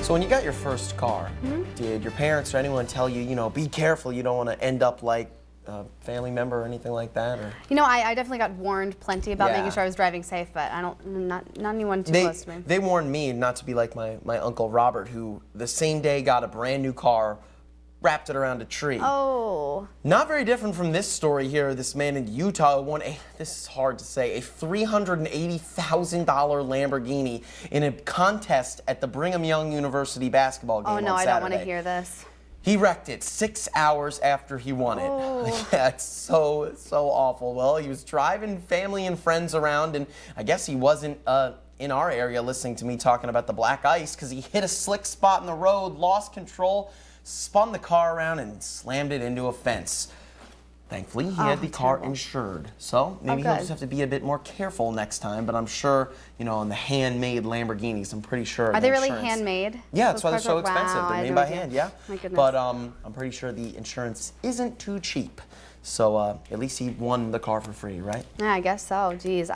So when you got your first car, did your parents or anyone tell you, be careful, you don't want to end up like a family member or anything like that? Or? I definitely got warned plenty about making sure I was driving safe, but not anyone too close to me. They warned me not to be like my Uncle Robert, who the same day got a brand new car, wrapped it around a tree. Oh. Not very different from this story here. This man in Utah won this is hard to say, a $380,000 Lamborghini in a contest at the Brigham Young University basketball game on Saturday. Oh no, I don't want to hear this. He wrecked it 6 hours after he won it. Oh. Yeah, it's so awful. Well, he was driving family and friends around, and I guess he wasn't in our area listening to me talking about the black ice, because he hit a slick spot in the road, lost control, spun the car around, and slammed it into a fence. Thankfully, he had the car insured. So maybe he'll just have to be a bit more careful next time. But I'm sure, on the handmade Lamborghinis, I'm pretty sure. Are they really handmade? Yeah, that's why they're so expensive. They're made by hand, yeah. My goodness. But I'm pretty sure the insurance isn't too cheap. So at least he won the car for free, right? Yeah, I guess so. Geez,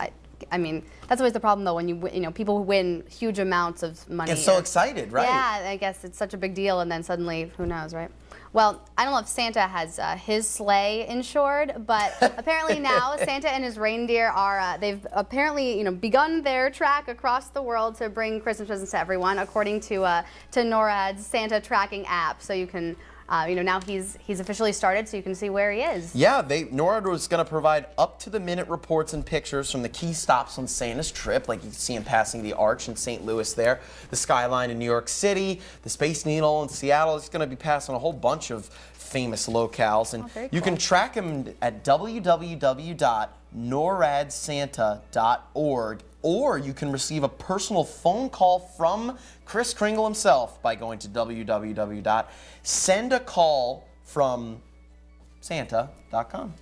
I mean, that's always the problem though, when people who win huge amounts of money. Get so excited, right? Yeah, I guess it's such a big deal, and then suddenly, who knows, right? Well, I don't know if Santa has his sleigh insured, but apparently now Santa and his reindeer are, they've apparently, begun their track across the world to bring Christmas presents to everyone, according to NORAD's Santa tracking app. So you can, now he's officially started, so you can see where he is. Yeah, NORAD was going to provide up-to-the-minute reports and pictures from the key stops on Santa's trip, like you see him passing the Arch in St. Louis there, the skyline in New York City, the Space Needle in Seattle. It's going to be passing a whole bunch of famous locales, and you can track him at www.noradsanta.org, or you can receive a personal phone call from Kris Kringle himself by going to www.sendacallfromsanta.com.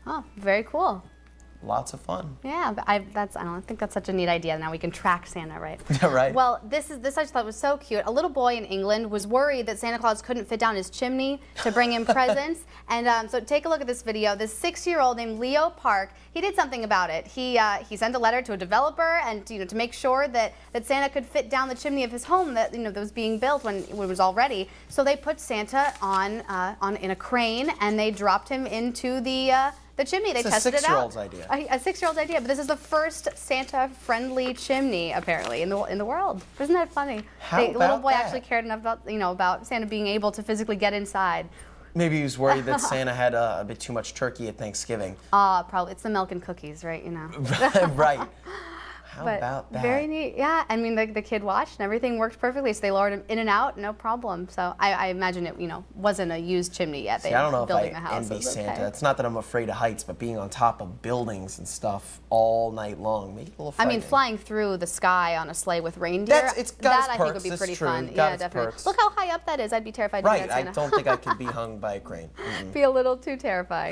Oh, very cool. Lots of fun. Yeah, but I think that's such a neat idea. Now we can track Santa, right? Yeah, right. Well, this I just thought was so cute. A little boy in England was worried that Santa Claus couldn't fit down his chimney to bring him presents, and so take a look at this video. This 6-year-old named Leo Park, he did something about it. He sent a letter to a developer, and to make sure that Santa could fit down the chimney of his home that that was being built when it was all ready. So they put Santa in a crane, and they dropped him into the chimney. They tested it out. It's a 6-year-old's idea. A 6-year-old's idea, but this is the first Santa-friendly chimney apparently in the world. Isn't that funny? The little boy actually cared enough about Santa being able to physically get inside. Maybe he was worried that Santa had a bit too much turkey at Thanksgiving. Probably. It's the milk and cookies, right? Right. How about that? Very neat. Yeah, I mean, the kid watched and everything worked perfectly, so they lowered him in and out, no problem. So I imagine it, wasn't a used chimney yet. See, I don't know if I envy Santa. It's not that I'm afraid of heights, but being on top of buildings and stuff all night long, make it a little frightening. I mean, flying through the sky on a sleigh with reindeer, that I think would be pretty fun. Yeah, definitely. Look how high up that is. I'd be terrified to do that, Santa. I don't think I could be hung by a crane. Be a little too terrifying.